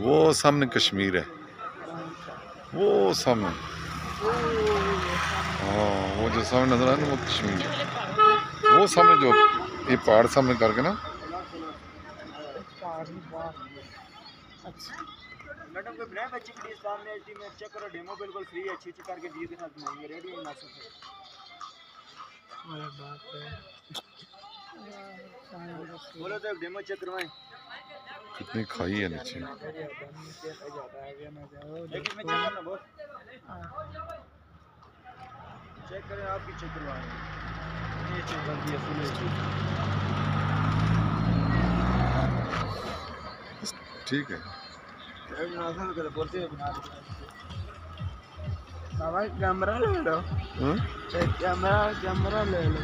वो सामने कश्मीर है, वो सामने। हाँ, वो जो सामने नजर आ रहा है ना, वो कश्मीर है। वो सामने जो ये पहाड़ सामने करके ना। मैडम कोई बनाए बच्चे की सामने में चेक करो, डेमो बिल्कुल फ्री है, अच्छी करके दिए देना, ये रेडी है ना सब। अरे बात है, बोलो तो डेमो चेक करवाएं। कितनी खाई है नीचे। लेकिन मैं चेक करना बहुत चेक करें, आपकी चेक करवाएं। ये चेक कर दिया फुल। ठीक है बाबा कैमरा ले लो, कैमरा ले लो।